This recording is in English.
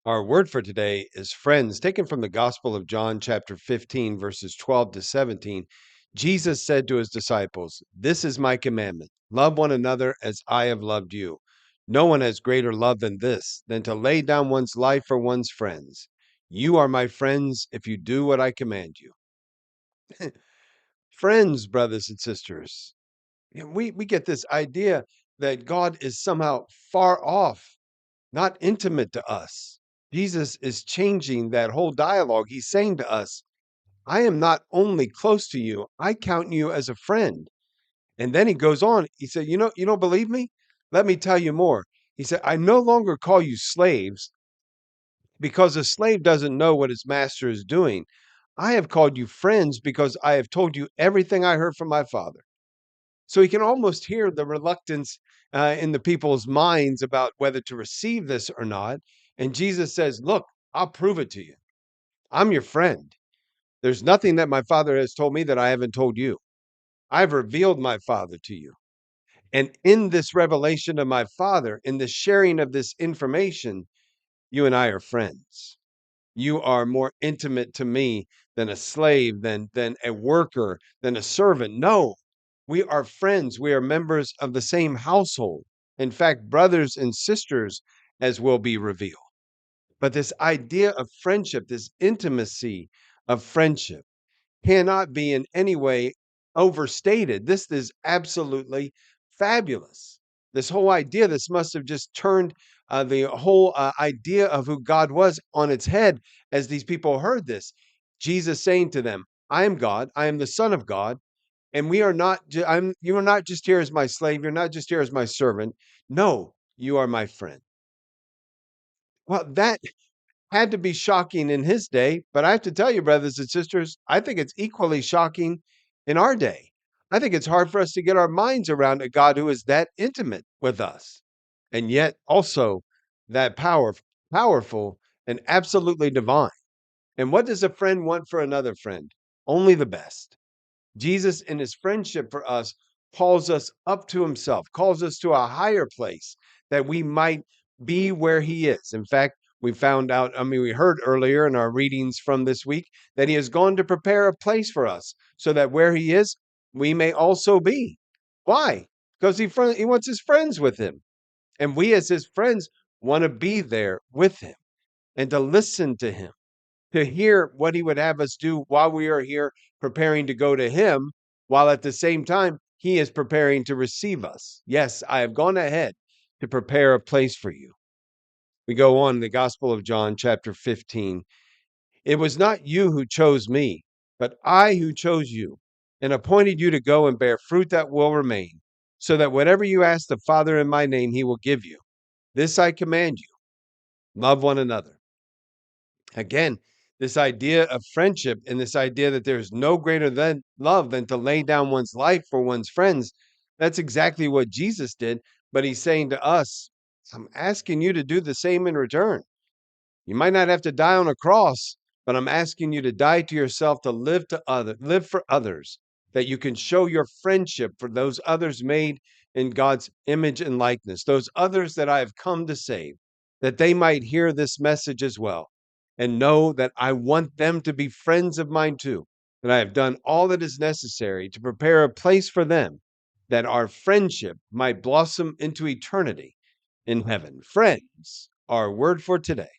Our word for today is friends, taken from the Gospel of John, chapter 15, verses 12 to 17. Jesus said to his disciples, "This is my commandment: love one another as I have loved you. No one has greater love than this, than to lay down one's life for one's friends. You are my friends if you do what I command you." Friends, brothers and sisters, we get this idea that God is somehow far off, not intimate to us. Jesus is changing that whole dialogue. He's saying to us, I am not only close to you, I count you as a friend. And then he goes on, he said, you don't believe me? Let me tell you more. He said, I no longer call you slaves because a slave doesn't know what his master is doing. I have called you friends because I have told you everything I heard from my father. So he can almost hear the reluctance in the people's minds about whether to receive this or not. And Jesus says, look, I'll prove it to you. I'm your friend. There's nothing that my father has told me that I haven't told you. I've revealed my father to you. And in this revelation of my father, in the sharing of this information, you and I are friends. You are more intimate to me than a slave, than a worker, than a servant. No, we are friends. We are members of the same household. In fact, brothers and sisters, as will be revealed. But this idea of friendship, this intimacy of friendship, cannot be in any way overstated. This is absolutely fabulous. This whole idea, this must have just turned the whole idea of who God was on its head as these people heard this. Jesus saying to them, I am God, I am the Son of God, and we are not, you are not just here as my slave, you're not just here as my servant. No, you are my friend. Well, that had to be shocking in his day, but I have to tell you, brothers and sisters, I think it's equally shocking in our day. I think it's hard for us to get our minds around a God who is that intimate with us, and yet also that powerful, and absolutely divine. And what does a friend want for another friend? Only the best. Jesus, in his friendship for us, calls us up to himself, calls us to a higher place that we might be where he is. In fact, we found out, we heard earlier in our readings from this week that he has gone to prepare a place for us so that where he is, we may also be. Why? Because he wants his friends with him. And we, as his friends, want to be there with him and to listen to him, to hear what he would have us do while we are here preparing to go to him, while at the same time he is preparing to receive us. Yes, I have gone ahead to prepare a place for you. We go on in the Gospel of John, chapter 15. It was not you who chose me, but I who chose you and appointed you to go and bear fruit that will remain, so that whatever you ask the Father in my name, he will give you. This I command you: love one another. Again, this idea of friendship and this idea that there's no greater than love than to lay down one's life for one's friends. That's exactly what Jesus did. But he's saying to us, I'm asking you to do the same in return. You might not have to die on a cross, but I'm asking you to die to yourself, to live for others, that you can show your friendship for those others made in God's image and likeness, those others that I have come to save, that they might hear this message as well and know that I want them to be friends of mine too, that I have done all that is necessary to prepare a place for them, that our friendship might blossom into eternity in heaven. Friends, our word for today.